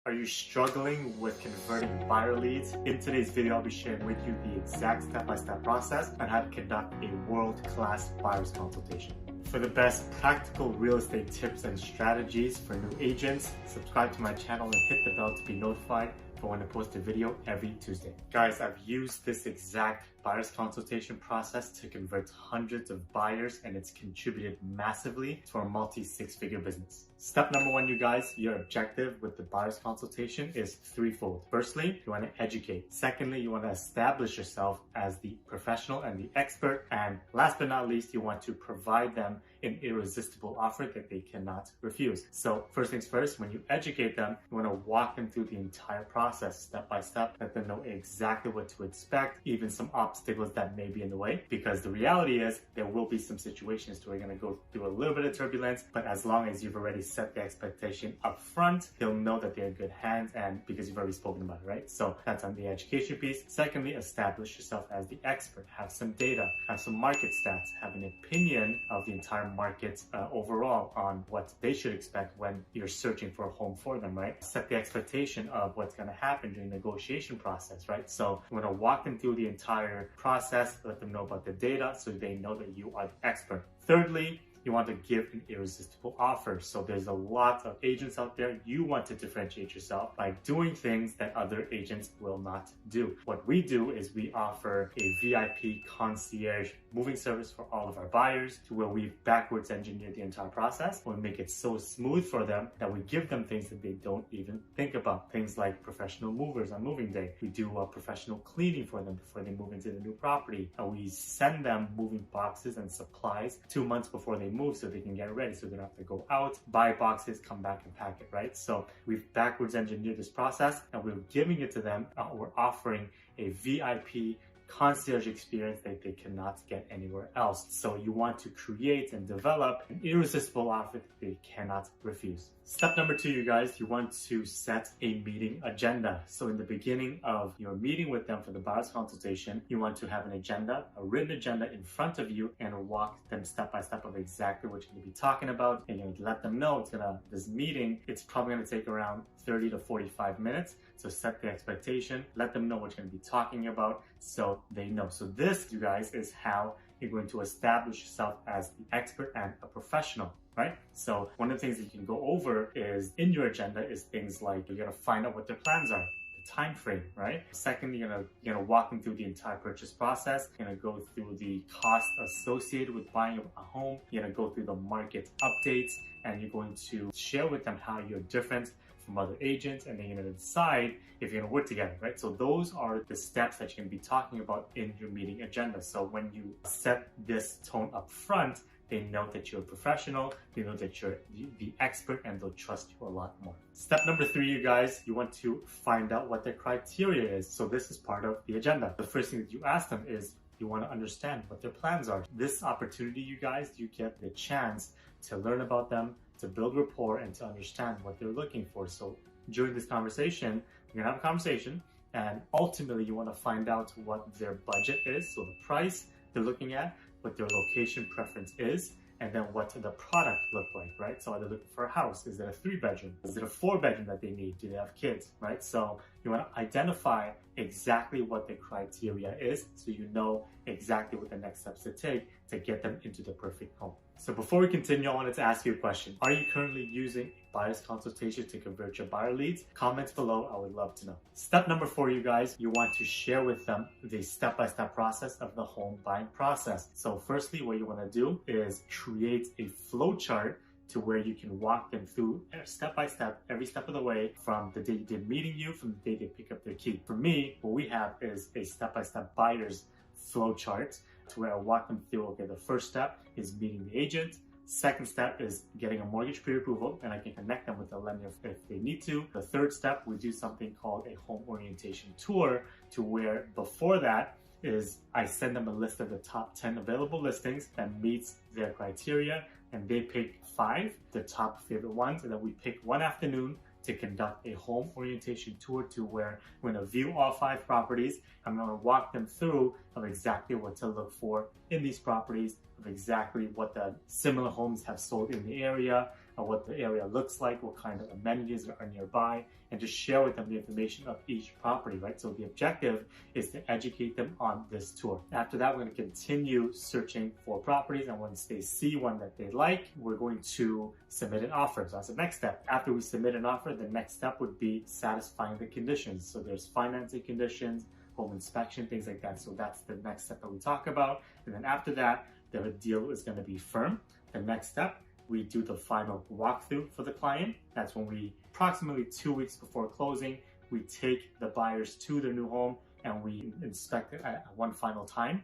Are you struggling with converting buyer leads? In today's video, I'll be sharing with you the exact step-by-step process on how to conduct a world-class buyer's consultation. For the best practical real estate tips and strategies for new agents, subscribe to my channel and hit the bell to be notified for when I post a video every Tuesday. Guys, I've used this exact buyer's consultation process to convert hundreds of buyers, and it's contributed massively to our multi-six-figure business. Step number one, you guys, your objective with the buyer's consultation is threefold. Firstly, you want to educate. Secondly, you want to establish yourself as the professional and the expert. And last but not least, you want to provide them an irresistible offer that they cannot refuse. So first things first, when you educate them, you want to walk them through the entire process step by step, let them know exactly what to expect, even some obstacles that may be in the way, because the reality is there will be some situations where you're going to go through a little bit of turbulence, but as long as you've already set the expectation up front, they'll know that they're in good hands, and because you've already spoken about it, right? So that's on the education piece. Secondly, establish yourself as the expert. Have some data, have some market stats, have an opinion of the entire market overall on what they should expect when you're searching for a home for them, right? Set the expectation of what's going to happen during the negotiation process, right? So you want to walk them through the entire process, let them know about the data so they know that you are the expert. Thirdly, you want to give an irresistible offer. So there's a lot of agents out there. You want to differentiate yourself by doing things that other agents will not do. What we do is we offer a VIP concierge moving service for all of our buyers, to where we backwards engineer the entire process. We make it so smooth for them that we give them things that they don't even think about. Things like professional movers on moving day. We do a professional cleaning for them before they move into the new property. And we send them moving boxes and supplies 2 months before they move so they can get ready, so they don't have to go out, buy boxes, come back and pack it, right? So we've backwards engineered this process and we're giving it to them. We're offering a VIP concierge experience that they cannot get anywhere else. So you want to create and develop an irresistible offer that they cannot refuse. Step number two, you guys, you want to set a meeting agenda. So in the beginning of your meeting with them for the buyer's consultation, you want to have an agenda, a written agenda in front of you, and walk them step by step of exactly what you're going to be talking about. And you're going to let them know this meeting, it's probably going to take around 30 to 45 minutes. So set the expectation, let them know what you're going to be talking about so they know. So this, you guys, is how you're going to establish yourself as the expert and a professional, right? So one of the things that you can go over is in your agenda is things like you're going to find out what their plans are, the time frame, right? Secondly, you're gonna walk them through the entire purchase process. You're gonna go through the cost associated with buying a home. You're gonna go through the market updates, and you're going to share with them how you're different from other agents, and then you're going to decide if you're going to work together, right? So those are the steps that you're going to be talking about in your meeting agenda. So when you set this tone up front, they know that you're a professional, they know that you're the expert, and they'll trust you a lot more. Step number three, you guys, you want to find out what their criteria is. So this is part of the agenda. The first thing that you ask them is, you want to understand what their plans are. This opportunity, you guys, you get the chance to learn about them, to build rapport, and to understand what they're looking for. So during this conversation, you're gonna have a conversation, and ultimately you want to find out what their budget is, so the price they're looking at, what their location preference is, and then what the product look like, right? So are they looking for a house? Is it a 3-bedroom? Is it a 4-bedroom that they need? Do they have kids, right? So you want to identify exactly what the criteria is, so you know exactly what the next steps to take to get them into the perfect home. So before we continue, I wanted to ask you a question. Are you currently using a buyer's consultation to convert your buyer leads? Comments below, I would love to know. Step number four, you guys, you want to share with them the step-by-step process of the home buying process. So firstly, what you want to do is create a flow chart to where you can walk them through step by step, every step of the way, from the day they're meeting you, from the day they pick up their key. For me, what we have is a step-by-step buyer's flow chart to where I walk them through, okay, the first step is meeting the agent. Second step is getting a mortgage pre-approval, and I can connect them with the lender if they need to. The third step, we do something called a home orientation tour, to where before that is I send them a list of the top 10 available listings that meets their criteria, and they pick 5, their top favorite ones, and then we pick one afternoon to conduct a home orientation tour, to where we're going to view all 5 properties. I'm going to walk them through of exactly what to look for in these properties, of exactly what the similar homes have sold in the area, what the area looks like, what kind of amenities are nearby, and just share with them the information of each property, right? So the objective is to educate them on this tour. After that, we're going to continue searching for properties, and once they see one that they like, we're going to submit an offer. So that's the next step. After we submit an offer, the next step would be satisfying the conditions. So there's financing conditions, home inspection, things like that. So that's the next step that we talk about. And then after that, the deal is going to be firm. The next step, we do the final walkthrough for the client. That's when we, approximately 2 weeks before closing, we take the buyers to their new home and we inspect it at one final time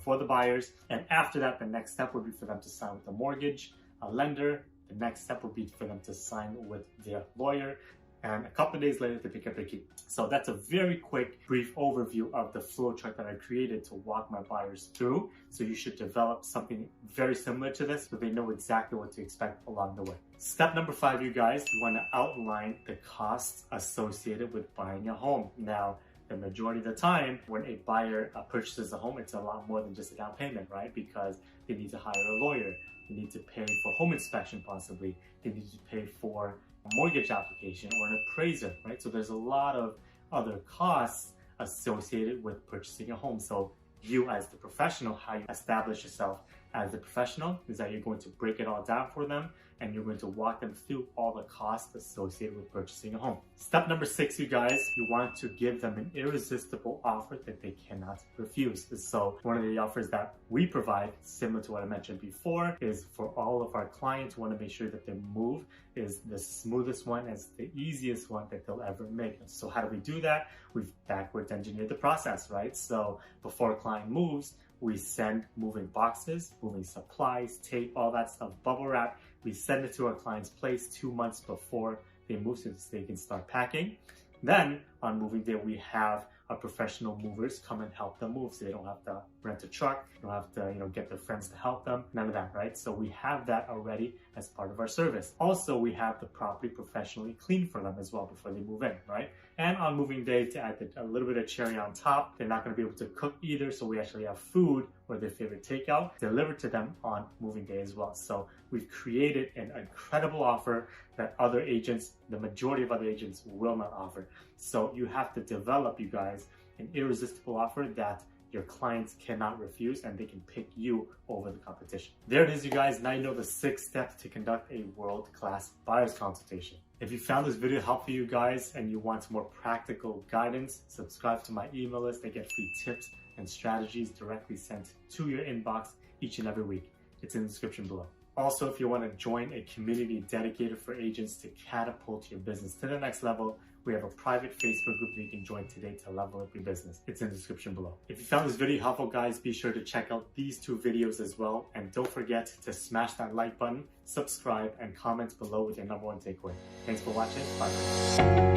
for the buyers. And after that, the next step would be for them to sign with the mortgage lender. The next step would be for them to sign with their lawyer. And a couple of days later, they pick up their key. So that's a very quick, brief overview of the flow chart that I created to walk my buyers through. So you should develop something very similar to this so they know exactly what to expect along the way. Step number 5, you guys, you want to outline the costs associated with buying a home. Now, the majority of the time, when a buyer purchases a home, it's a lot more than just a down payment, right? Because they need to hire a lawyer. They need to pay for home inspection possibly. They need to pay for a mortgage application or an appraiser, right? So there's a lot of other costs associated with purchasing a home. So you as the professional, how you establish yourself as the professional is that you're going to break it all down for them and you're going to walk them through all the costs associated with purchasing a home. Step number 6, you guys, you want to give them an irresistible offer that they cannot refuse. So one of the offers that we provide, similar to what I mentioned before, is for all of our clients, we want to make sure that their move is the smoothest one, as the easiest one that they'll ever make. So how do we do that? We've backwards engineered the process, right? So before a client moves, we send moving boxes, moving supplies, tape, all that stuff, bubble wrap. We send it to our client's place 2 months before they move so they can start packing. Then on moving day, we have our professional movers come and help them move, so they don't have to rent a truck, they don't have to get their friends to help them, none of that, right? So we have that already as part of our service. Also, we have the property professionally cleaned for them as well before they move in, right? And on moving day, to add a little bit of cherry on top, they're not going to be able to cook either, so we actually have food or their favorite takeout delivered to them on moving day as well. So we've created an incredible offer that other agents, the majority of other agents, will not offer. So you have to develop, you guys, an irresistible offer that your clients cannot refuse and they can pick you over the competition. There it is, you guys. Now you know the 6 steps to conduct a world-class buyer's consultation. If you found this video helpful, you guys, and you want more practical guidance, subscribe to my email list. I get free tips and strategies directly sent to your inbox each and every week. It's in the description below. Also, if you want to join a community dedicated for agents to catapult your business to the next level, we have a private Facebook group that you can join today to level up your business. It's in the description below. If you found this video helpful, guys, be sure to check out these 2 videos as well. And don't forget to smash that like button, subscribe, and comment below with your #1 takeaway. Thanks for watching. Bye.